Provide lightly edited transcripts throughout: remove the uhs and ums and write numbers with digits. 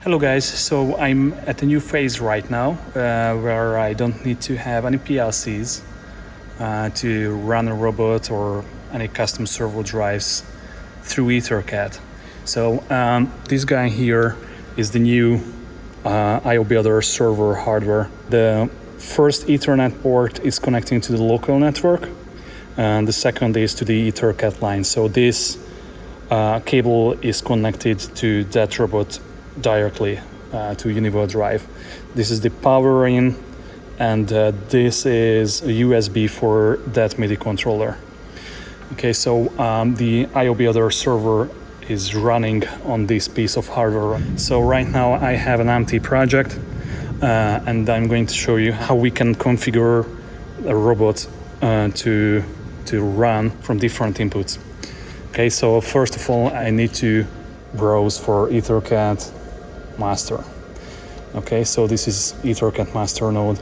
Hello guys, so I'm at a new phase right now where I don't need to have any PLCs to run a robot or any custom servo drives through EtherCAT. So this guy here is the new IO Builder server hardware. The first Ethernet port is connecting to the local network and the second is to the EtherCAT line. So this cable is connected to that robot directly to Univo drive. This is the power in, and this is a USB for that Midi controller. Okay, so the IO Builder server is running on this piece of hardware. So right now I have an empty project and I'm going to show you how we can configure a robot to run from different inputs. Okay, so first of all I need to browse for EtherCAT master. Okay, so this is EtherCAT master node.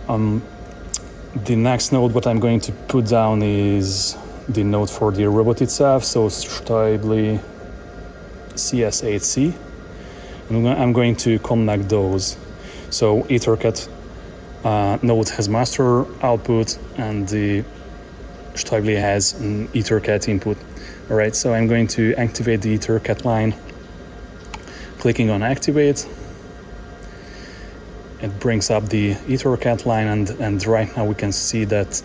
The next node what I'm going to put down is the node for the robot itself, so Stable CS8C, and I'm going to connect those. So EtherCAT node has master output and the Stable has an EtherCAT input. All right, so I'm going to activate the EtherCAT line. Clicking on activate, it brings up the EtherCAT line, and right now we can see that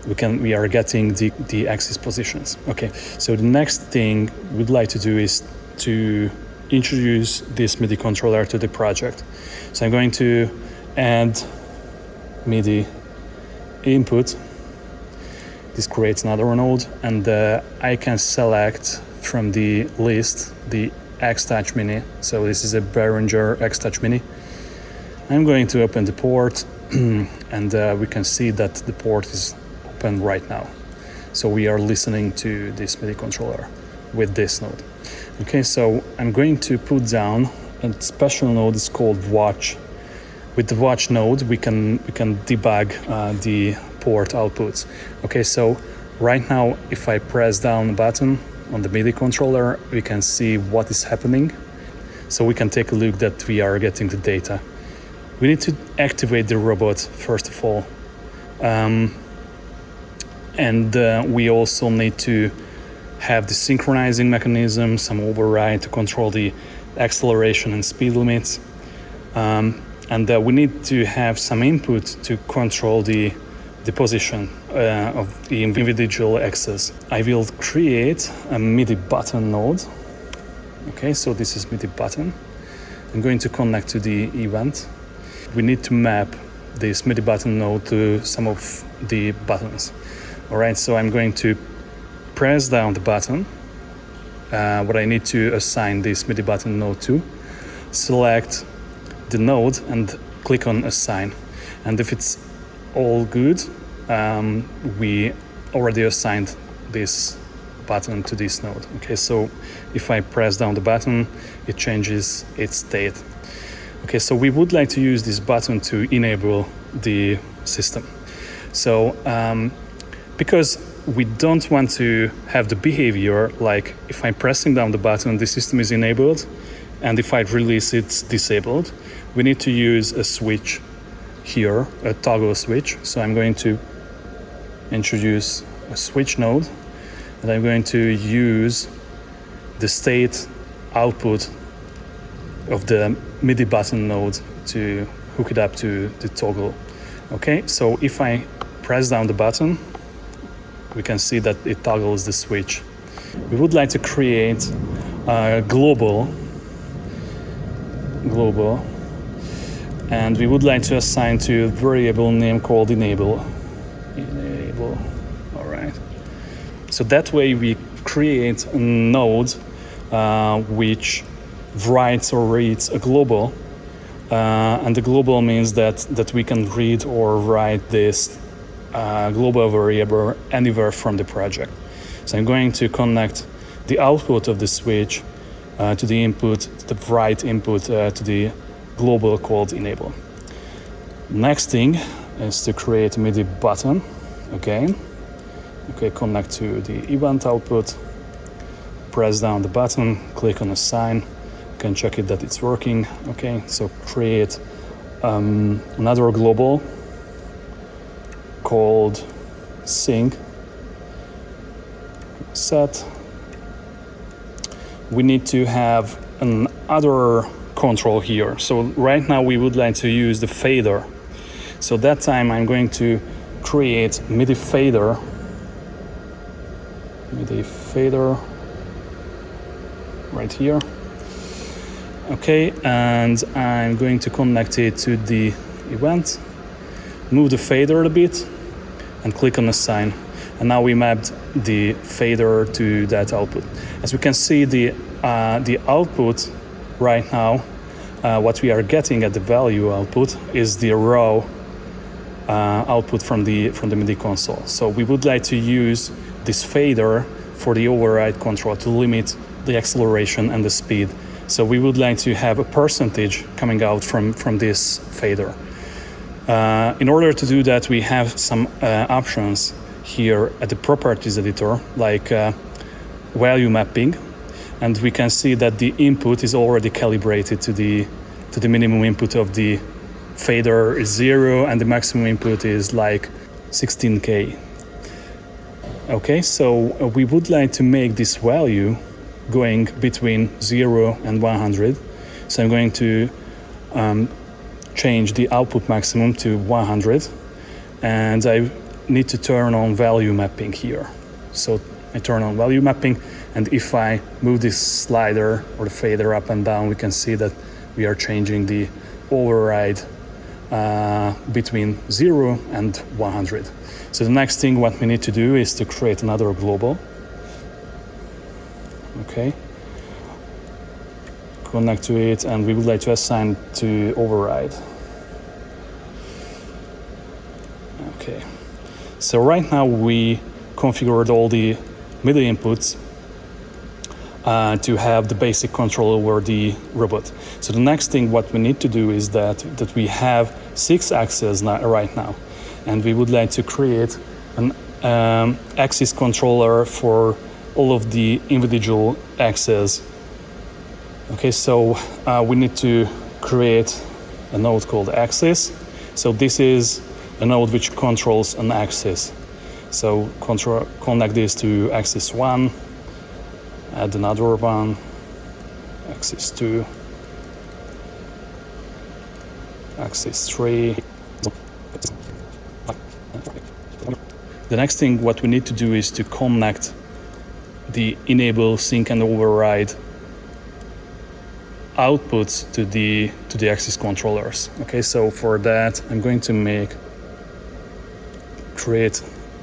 we are getting the axis positions. Okay, so the next thing we'd like to do is to introduce this MIDI controller to the project. So I'm going to add MIDI input. This creates another node, and I can select from the list the X-Touch Mini. So this is a Behringer X-Touch Mini. I'm going to open the port and we can see that the port is open right now. So we are listening to this MIDI controller with this node. Okay, so I'm going to put down a special node. It's called watch. With the watch node we can debug the port outputs. Okay, so right now if I press down the button on the MIDI controller, we can see what is happening. So we can take a look that we are getting the data. We need to activate the robot first of all. And we also need to have the synchronizing mechanism, some override to control the acceleration and speed limits. And we need to have some input to control the position of the individual axes. I will create a MIDI button node. Okay, so this is MIDI button. I'm going to connect to the event. We need to map this MIDI button node to some of the buttons. All right, so I'm going to press down the button, what I need to assign this MIDI button node to, select the node and click on assign. And if it's all good, we already assigned this button to this node. Okay, so if I press down the button, it changes its state. Okay, so we would like to use this button to enable the system. So because we don't want to have the behavior like if I'm pressing down the button, the system is enabled, and if I release it, it's disabled. We need to use a switch here, a toggle switch. So I'm going to introduce a switch node, and I'm going to use the state output of the MIDI button node to hook it up to the toggle. Okay, so if I press down the button, we can see that it toggles the switch. We would like to create a global, and we would like to assign to a variable name called enable. All right. So that way we create a node which writes or reads a global, and the global means that we can read or write this global variable anywhere from the project. So I'm going to connect the output of the switch to the input, the write input to the global called enable. Next thing is to create a MIDI button again. Okay, connect to the event output, press down the button, click on assign, You can check it that it's working. Okay, so create another global called sync set. We need to have another control here. So right now we would like to use the fader. So that time I'm going to create Midi fader right here. Okay, and I'm going to connect it to the event, move the fader a bit, and click on assign. And now we mapped the fader to that output. As we can see, the output right now, what we are getting at the value output is the raw output from the Midi console. So we would like to use this fader for the override control to limit the acceleration and the speed. So we would like to have a percentage coming out from this fader. In order to do that, we have some options here at the properties editor, like value mapping, and we can see that the input is already calibrated to the minimum input of the fader is 0 and the maximum input is like 16K. Okay, so we would like to make this value going between 0 and 100. So I'm going to change the output maximum to 100, and I need to turn on value mapping here. So I turn on value mapping, and if I move this slider or the fader up and down, we can see that we are changing the override between 0 and 100. So the next thing what we need to do is to create another global. Okay, connect to it, and we would like to assign to override. Okay, so right now we configured all the Midi inputs to have the basic control over the robot. So the next thing what we need to do is that we have 6 axes right now, and we would like to create an axis controller for all of the individual axes. Okay, so we need to create a node called axis. So this is a node which controls an axis. So connect this to axis 1, add another one, axis 2, axis 3. The next thing what we need to do is to connect the enable, sync, and override outputs to the axis controllers. Okay, so for that I'm going to create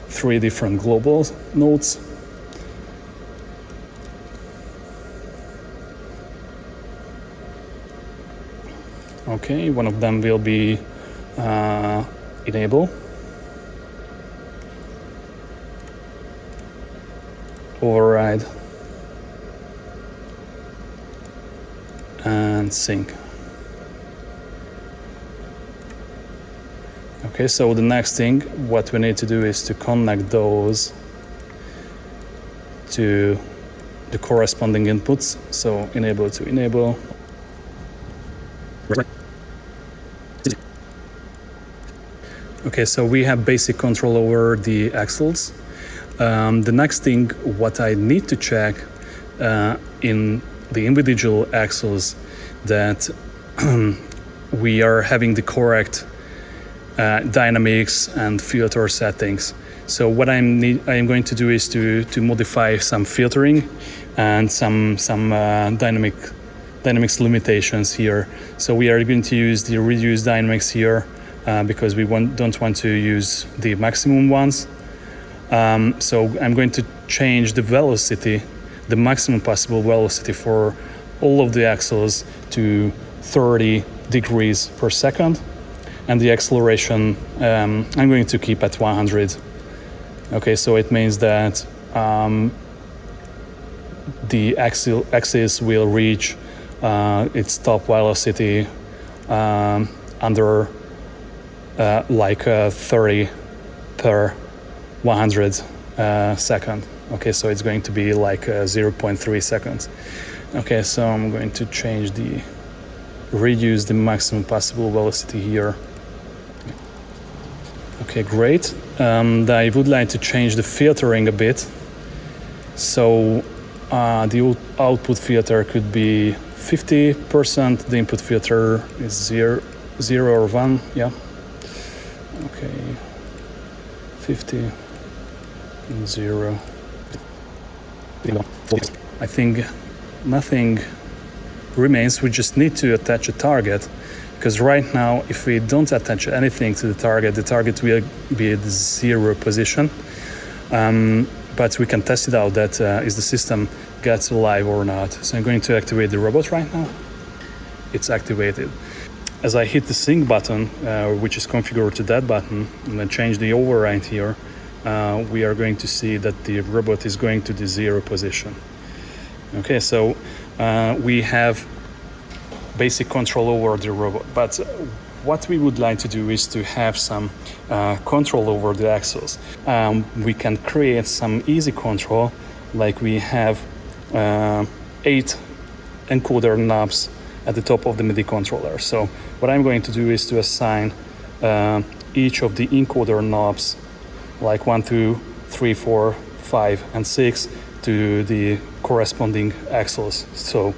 3 different global nodes. Okay, one of them will be enable, override, and sync. Okay, so the next thing what we need to do is to connect those to the corresponding inputs. So enable to enable. Okay, so we have basic control over the axles. The next thing what I need to check in the individual axles that we are having the correct dynamics and filter settings. So what I'm going to do is to modify some filtering and some dynamics limitations here. So we are going to use the reduced dynamics here because we don't want to use the maximum ones. So I'm going to change the velocity, the maximum possible velocity for all of the axles to 30 degrees per second, and the acceleration I'm going to keep at 100. Okay, so it means that the axis will reach its top velocity under 30 per 100 second. Okay, so it's going to be like 0.3 seconds. Okay, so I'm going to reduce the maximum possible velocity here. Okay, great. I would like to change the filtering a bit. So the output filter could be 50%, the input filter is 0 or 1, yeah. Okay, 50 and 0. I think nothing remains, we just need to attach a target, because right now if we don't attach anything to the target will be at the 0 position. But we can test it out that is the system gets alive or not. So I'm going to activate the robot right now. It's activated. As I hit the sync button, which is configured to that button, and then change the override here, we are going to see that the robot is going to the 0 position. Okay, so we have basic control over the robot, but what we would like to do is to have some control over the axles. We can create some easy control, like we have 8 encoder knobs at the top of the Midi controller. So what I'm going to do is to assign each of the encoder knobs, like 1, 2, 3, 4, 5, and 6, to the corresponding axles. So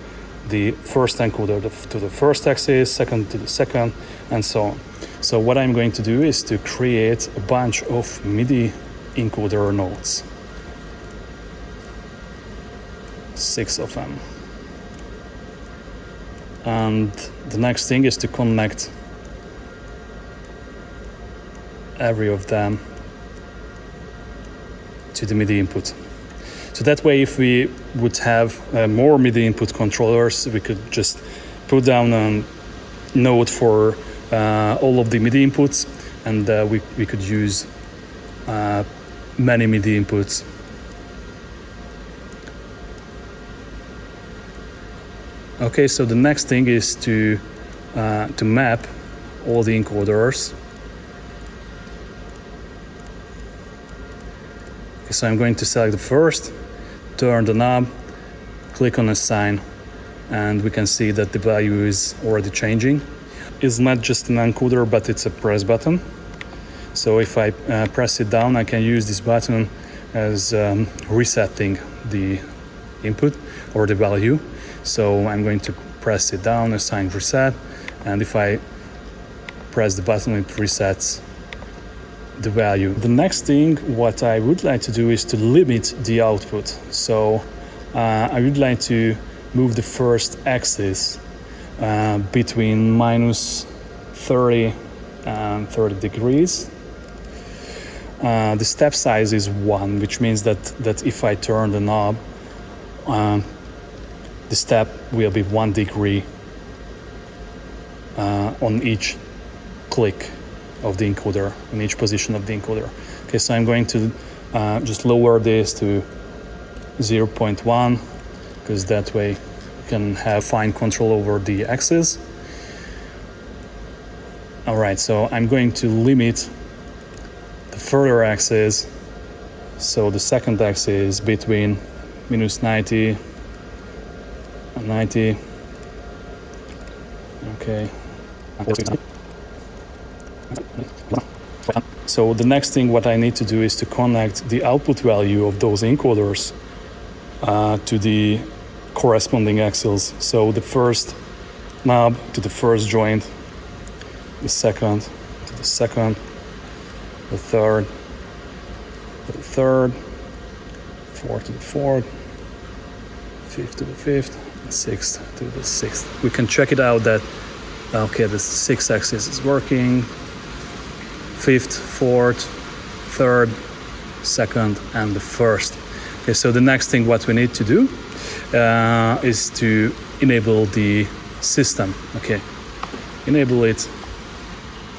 the first encoder to the first axis, second to the second, and so on. So what I'm going to do is to create a bunch of Midi encoder nodes. 6 of them. And the next thing is to connect every of them to the Midi input. So that way, if we would have more Midi input controllers, we could just put down a node for all of the Midi inputs, and we could use many Midi inputs. Okay, so the next thing is to map all the encoders. Okay, so I'm going to select the first, turn the knob, click on assign, and we can see that the value is already changing. It's not just an encoder, but it's a press button. So if I press it down, I can use this button as resetting the input or the value. So I'm going to press it down, assign reset, and if I press the button, it resets the value. The next thing what I would like to do is to limit the output. So I would like to move the first axis between minus 30 and 30 degrees. The step size is 1, which means that if I turn the knob, the step will be 1 degree on each click of the encoder, in each position of the encoder. Okay, so I'm going to just lower this to 0.1, because that way you can have fine control over the axis. All right, so I'm going to limit the further axis. So the second axis between minus 90 and 90. Okay. So the next thing what I need to do is to connect the output value of those encoders to the corresponding axles. So the first knob to the first joint, the second to the second, the third to the third, fourth to the fourth, fifth to the fifth, and sixth to the sixth. We can check it out that, okay, the sixth axis is working, fifth, fourth, third, second, and the first. Okay, so the next thing what we need to do is to enable the system. Okay, enable it,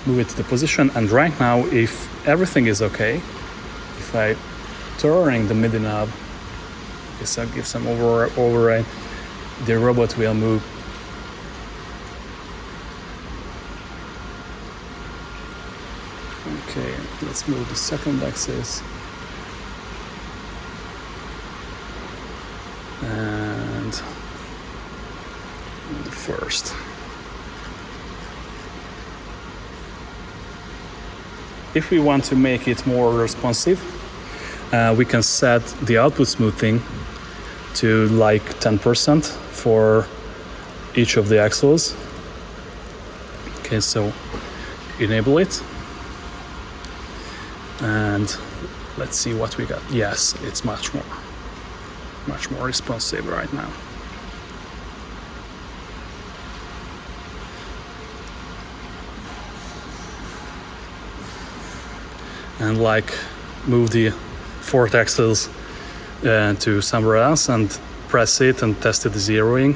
move it to the position, and right now, if everything is okay, if I turn the Midi knob, so I give some override, the robot will move. Okay, let's move the second axis. And the first. If we want to make it more responsive, we can set the output smoothing to like 10% for each of the axles. Okay, so enable it. And let's see what we got. Yes, it's much more responsive right now. And like move the fourth axis to somewhere else and press it and test the zeroing.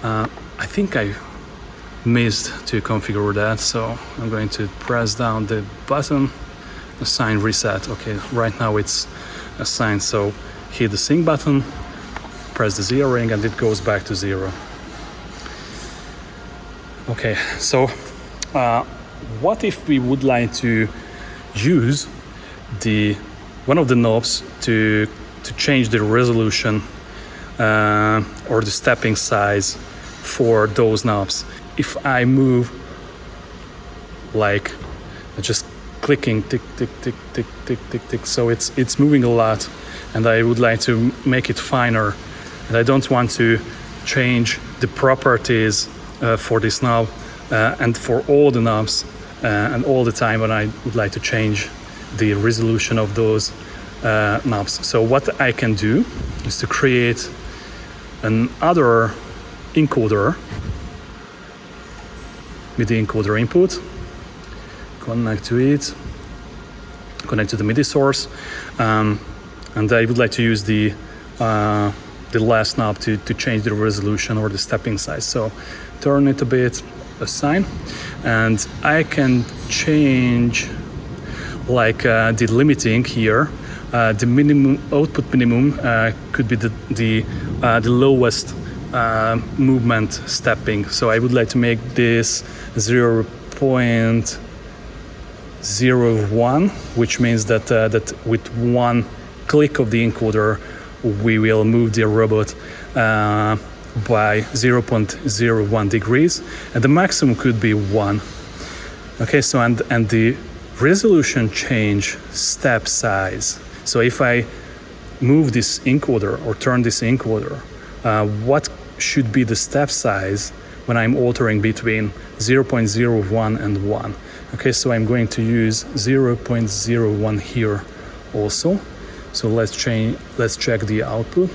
I think I missed to configure that, so I'm going to press down the button, assign reset. Okay, right now it's assigned, so hit the sync button, press the zeroing, and it goes back to 0. Okay, so what if we would like to use one of the knobs to change the resolution or the stepping size for those knobs? If I move like just clicking tick tick tick tick tick tick tick, so it's moving a lot, and I would like to make it finer, and I don't want to change the properties for this knob and for all the knobs and all the time when I would like to change the resolution of those knobs. So what I can do is to create another encoder, Midi encoder input, connect to it, connect to the Midi source, and I would like to use the last knob to change the resolution or the stepping size. So turn it a bit, assign, and I can change like the limiting here. The minimum output minimum could be the lowest movement stepping. So I would like to make this 0.01, which means that with one click of the encoder, we will move the robot by 0.01 degrees, and the maximum could be 1. Okay, so and the resolution change step size. So if I move this encoder or turn this encoder, what should be the step size when I'm altering between 0.01 and 1? Okay, so I'm going to use 0.01 here also. So let's check the output.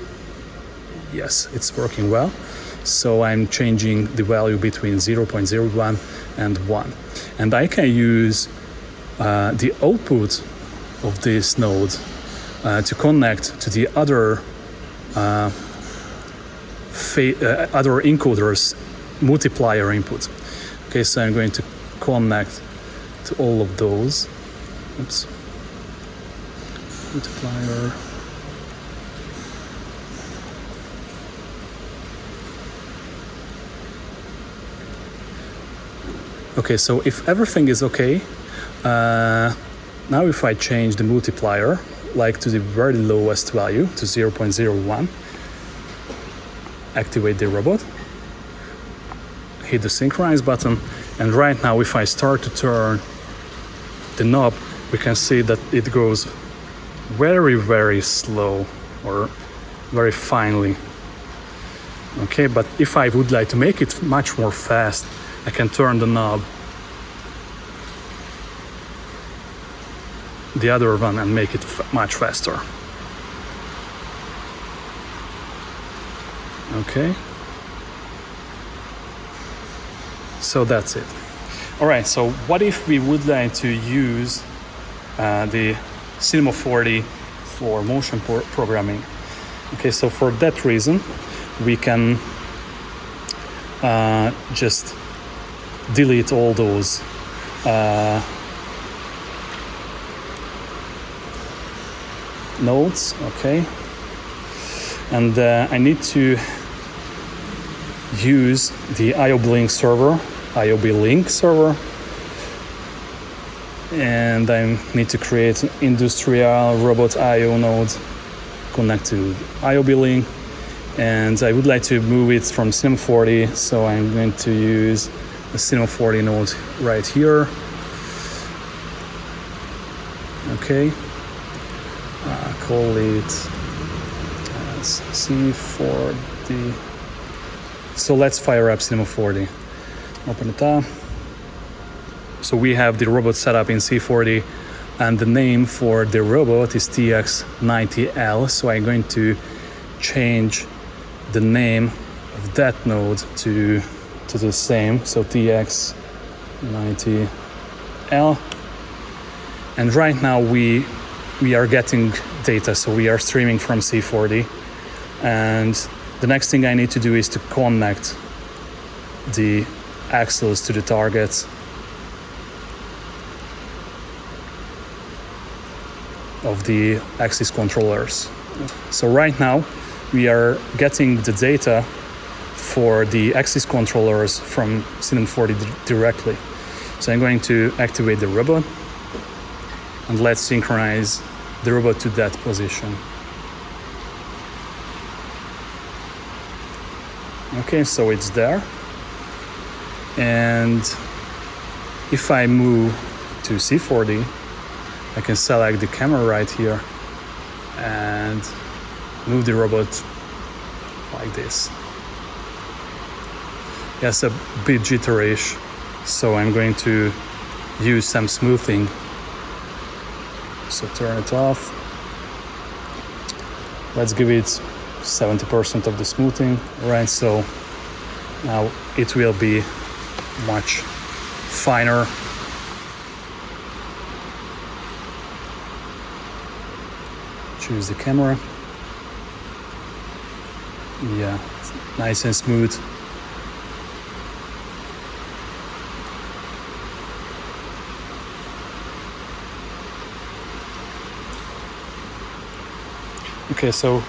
Yes, it's working well. So I'm changing the value between 0.01 and 1. And I can use the output of this node to connect to the other other encoders multiplier input. Okay, so I'm going to connect to all of those. Oops. Multiplier. Okay, so if everything is okay, now if I change the multiplier, like to the very lowest value, to 0.01, activate the robot, hit the synchronize button, and right now if I start to turn the knob, we can see that it goes very, very slow or very finely. Okay, but if I would like to make it much more fast, I can turn the knob, the other one, and make it much faster. Okay. So that's it. All right, so what if we would like to use the Cinema 4D for motion programming? Okay, so for that reason, we can just delete all those nodes, okay? And I need to use the IOB link server, and I need to create an industrial robot IO node, connect to IOB link, and I would like to move it from Cinema 40, so I'm going to use the Cinema 40 node right here. Okay, call it as C40. So let's fire up Cinema 40. Open it up. So we have the robot set up in C40, and the name for the robot is TX90L. So I'm going to change the name of that node to the same, so TX90L. And right now we are getting data, so we are streaming from C40, and the next thing I need to do is to connect the axles to the targets of the axis controllers. So right now we are getting the data for the axis controllers from Cinema 40 directly. So I'm going to activate the robot, and let's synchronize the robot to that position. Okay, so it's there. And if I move to C40, I can select the camera right here and move the robot like this. Yes, a bit jitterish, so I'm going to use some smoothing. So turn it off. Let's give it 70% of the smoothing, right? So now it will be much finer. Choose the camera. Yeah, nice and smooth. Okay, so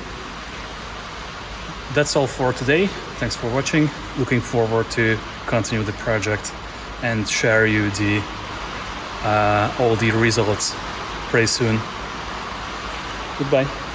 that's all for today. Thanks for watching. Looking forward to continue the project and share you all the results pretty soon. Goodbye.